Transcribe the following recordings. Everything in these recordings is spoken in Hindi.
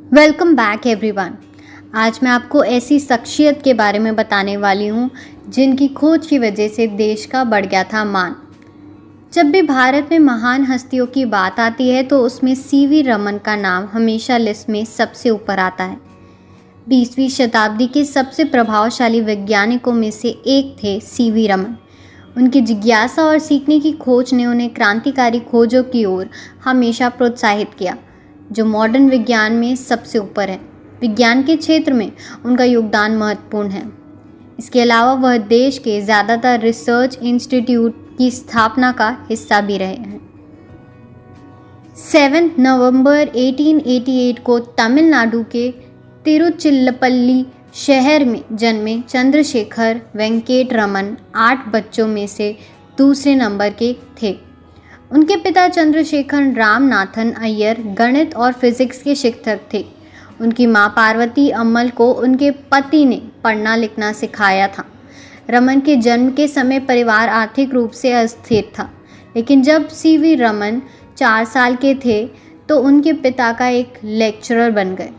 Welcome back everyone. आज मैं आपको ऐसी शख्सियत के बारे में बताने वाली हूँ जिनकी खोज की वजह से देश का बढ़ गया था मान। जब भी भारत में महान हस्तियों की बात आती है तो उसमें सीवी रमन का नाम हमेशा लिस्ट में सबसे ऊपर आता है। 20वीं शताब्दी के सबसे प्रभावशाली वैज्ञानिकों में से एक थे सीवी रमन। उनकी जिज्ञासा और सीखने की खोज ने उन्हें क्रांतिकारी खोजों की ओर हमेशा प्रोत्साहित किया, जो मॉडर्न विज्ञान में सबसे ऊपर है। विज्ञान के क्षेत्र में उनका योगदान महत्वपूर्ण है। इसके अलावा वह देश के ज़्यादातर रिसर्च इंस्टीट्यूट की स्थापना का हिस्सा भी रहे हैं। 7 नवंबर 1888 को तमिलनाडु के तिरुचिल्लपल्ली शहर में जन्मे चंद्रशेखर वेंकट रमन 8 बच्चों में से दूसरे नंबर के थे। उनके पिता चंद्रशेखर रामनाथन अय्यर गणित और फिजिक्स के शिक्षक थे। उनकी मां पार्वती अम्मल को उनके पति ने पढ़ना लिखना सिखाया था। रमन के जन्म के समय परिवार आर्थिक रूप से अस्थिर था, लेकिन जब सीवी रमन 4 साल के थे तो उनके पिता का एक लेक्चरर बन गए।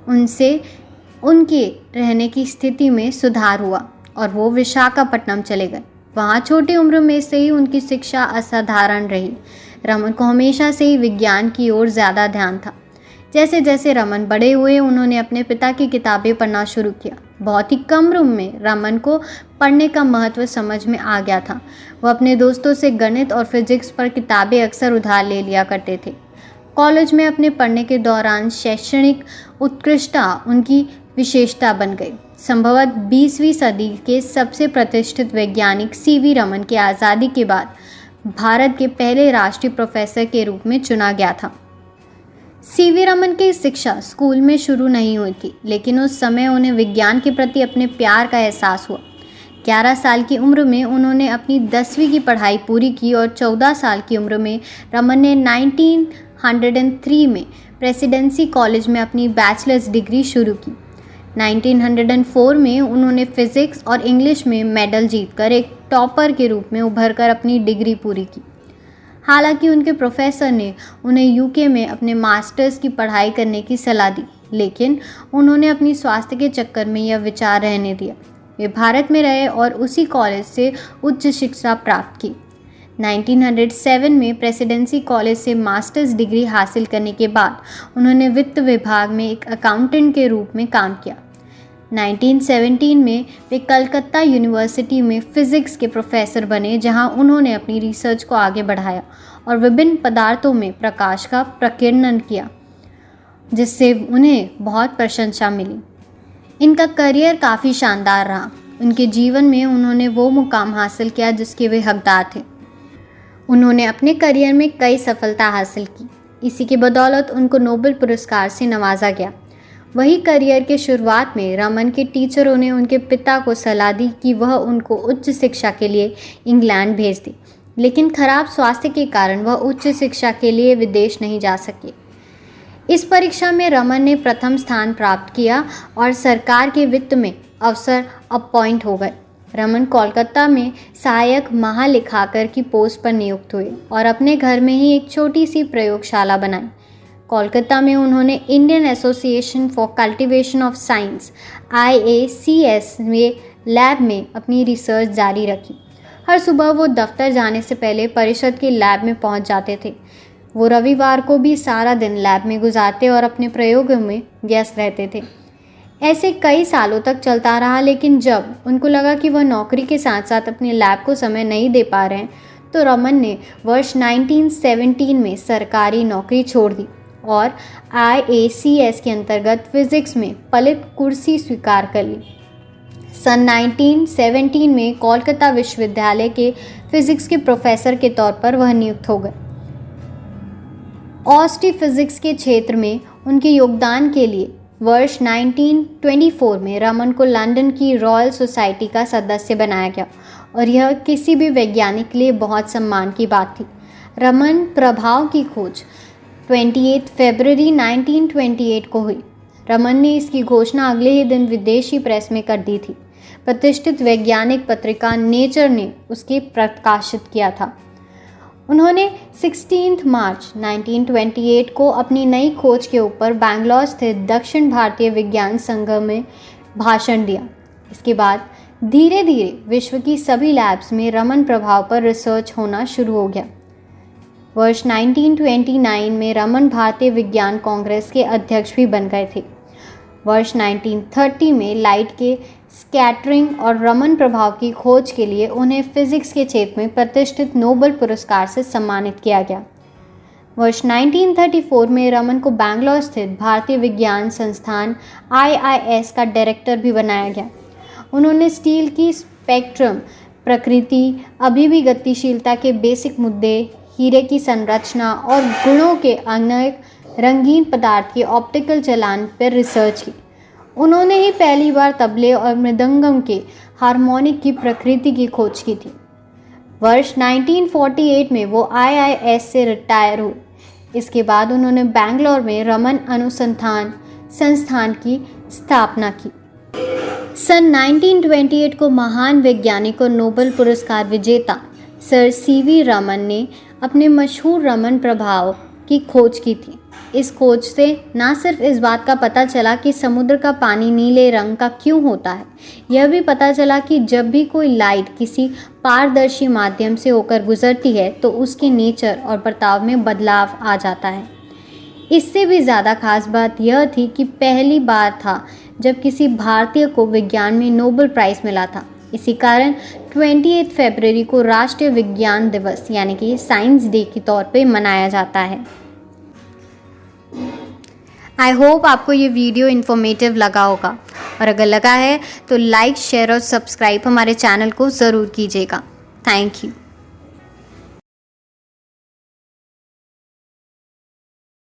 उनसे उनके रहने की स्थिति में सुधार हुआ और वो विशाखापट्टनम चले गए। वहाँ छोटी उम्र में से ही उनकी शिक्षा असाधारण रही। रमन को हमेशा से ही विज्ञान की ओर ज़्यादा ध्यान था। जैसे जैसे रमन बड़े हुए उन्होंने अपने पिता की किताबें पढ़ना शुरू किया। बहुत ही कम उम्र में रमन को पढ़ने का महत्व समझ में आ गया था। वह अपने दोस्तों से गणित और फिजिक्स पर किताबें अक्सर उधार ले लिया करते थे। कॉलेज में अपने पढ़ने के दौरान शैक्षणिक उत्कृष्टता उनकी विशेषता बन गई। संभवतः 20वीं सदी के सबसे प्रतिष्ठित वैज्ञानिक सीवी रमन के आज़ादी के बाद भारत के पहले राष्ट्रीय प्रोफेसर के रूप में चुना गया था। सीवी रमन की शिक्षा स्कूल में शुरू नहीं हुई थी, लेकिन उस समय उन्हें विज्ञान के प्रति अपने प्यार का एहसास हुआ। 11 साल की उम्र में उन्होंने अपनी 10वीं की पढ़ाई पूरी की और 14 साल की उम्र में रमन ने 1903 में प्रेसिडेंसी कॉलेज में अपनी बैचलर्स डिग्री शुरू की। 1904 में उन्होंने फिजिक्स और इंग्लिश में मेडल जीतकर एक टॉपर के रूप में उभरकर अपनी डिग्री पूरी की। हालांकि उनके प्रोफेसर ने उन्हें यूके में अपने मास्टर्स की पढ़ाई करने की सलाह दी, लेकिन उन्होंने अपनी स्वास्थ्य के चक्कर में यह विचार रहने दिया। वे भारत में रहे और उसी कॉलेज से उच्च शिक्षा प्राप्त की। 1907 में प्रेसिडेंसी कॉलेज से मास्टर्स डिग्री हासिल करने के बाद उन्होंने वित्त विभाग में एक अकाउंटेंट के रूप में काम किया। 1917 में वे कलकत्ता यूनिवर्सिटी में फिजिक्स के प्रोफेसर बने, जहां उन्होंने अपनी रिसर्च को आगे बढ़ाया और विभिन्न पदार्थों में प्रकाश का प्रकीर्णन किया, जिससे उन्हें बहुत प्रशंसा मिली। इनका करियर काफ़ी शानदार रहा। उनके जीवन में उन्होंने वो मुकाम हासिल किया जिसके वे हकदार थे। उन्होंने अपने करियर में कई सफलता हासिल की। इसी की बदौलत उनको नोबेल पुरस्कार से नवाजा गया। वही करियर के शुरुआत में रमन के टीचरों ने उनके पिता को सलाह दी कि वह उनको उच्च शिक्षा के लिए इंग्लैंड भेज दें, लेकिन खराब स्वास्थ्य के कारण वह उच्च शिक्षा के लिए विदेश नहीं जा सके। इस परीक्षा में रमन ने प्रथम स्थान प्राप्त किया और सरकार के वित्त में अफसर अपॉइंट हो गए। रमन कोलकाता में सहायक महालेखाकार की पोस्ट पर नियुक्त हुए और अपने घर में ही एक छोटी सी प्रयोगशाला बनाई। कोलकाता में उन्होंने Indian association for cultivation of science IACS में लैब में अपनी रिसर्च जारी रखी। हर सुबह वो दफ्तर जाने से पहले परिषद के लैब में पहुंच जाते थे। वो रविवार को भी सारा दिन लैब में गुजारते और अपने प्रयोगों में व्यस्त रहते थे। ऐसे कई सालों तक चलता रहा, लेकिन जब उनको लगा कि वह नौकरी के साथ साथ अपने लैब को समय नहीं दे पा रहे हैं, तो रमन ने वर्ष 1917 में सरकारी नौकरी छोड़ दी और IACS के अंतर्गत फिजिक्स में पलित कुर्सी स्वीकार कर ली। सन 1917 में कोलकाता विश्वविद्यालय के फिजिक्स के प्रोफेसर के तौर पर वह नियुक्त हो गए। ऑस्ट्रोफिजिक्स के क्षेत्र में उनके योगदान के लिए वर्ष 1924 में रमन को लंदन की रॉयल सोसाइटी का सदस्य बनाया गया और यह किसी भी वैज्ञानिक के लिए बहुत सम्मान की बात थी। रमन प्रभाव की खोज 28 फरवरी 1928 को हुई। रमन ने इसकी घोषणा अगले ही दिन विदेशी प्रेस में कर दी थी। प्रतिष्ठित वैज्ञानिक पत्रिका नेचर ने उसके प्रकाशित किया था। उन्होंने 16 मार्च 1928 को अपनी नई खोज के ऊपर बैंगलोर स्थित दक्षिण भारतीय विज्ञान संघ में भाषण दिया। इसके बाद धीरे धीरे विश्व की सभी लैब्स में रमन प्रभाव पर रिसर्च होना शुरू हो गया। वर्ष 1929 में रमन भारतीय विज्ञान कांग्रेस के अध्यक्ष भी बन गए थे। वर्ष 1930 में लाइट के स्कैटरिंग और रमन प्रभाव की खोज के लिए उन्हें फिजिक्स के क्षेत्र में प्रतिष्ठित नोबेल पुरस्कार से सम्मानित किया गया। वर्ष 1934 में रमन को बैंगलोर स्थित भारतीय विज्ञान संस्थान IIS का डायरेक्टर भी बनाया गया। उन्होंने स्टील की स्पेक्ट्रम, प्रकृति, अभी भी गतिशीलता के बेसिक मुद्दे, हीरे की संरचना और गुणों के अनेक रंगीन पदार्थ के ऑप्टिकल चालन पर रिसर्च की। उन्होंने ही पहली बार तबले और मृदंगम के हार्मोनिक की प्रकृति की खोज की थी। वर्ष 1948 में वो IIS से रिटायर हुए। इसके बाद उन्होंने बैंगलोर में रमन अनुसंधान संस्थान की स्थापना की। सन 1928 को महान वैज्ञानिक और नोबेल पुरस्कार विजेता सर CV रमन ने अपने मशहूर रमन प्रभाव की खोज की थी। इस खोज से न सिर्फ इस बात का पता चला कि समुद्र का पानी नीले रंग का क्यों होता है, यह भी पता चला कि जब भी कोई लाइट किसी पारदर्शी माध्यम से होकर गुजरती है तो उसके नेचर और बर्ताव में बदलाव आ जाता है। इससे भी ज़्यादा खास बात यह थी कि पहली बार था जब किसी भारतीय को विज्ञान में नोबेल प्राइज़ मिला था। इसी कारण 28 फरवरी को राष्ट्रीय विज्ञान दिवस यानी कि साइंस डे के तौर पे मनाया जाता है। आई होप आपको ये वीडियो इन्फॉर्मेटिव लगा होगा, और अगर लगा है तो लाइक, शेयर और सब्सक्राइब हमारे चैनल को ज़रूर कीजिएगा। Thank you.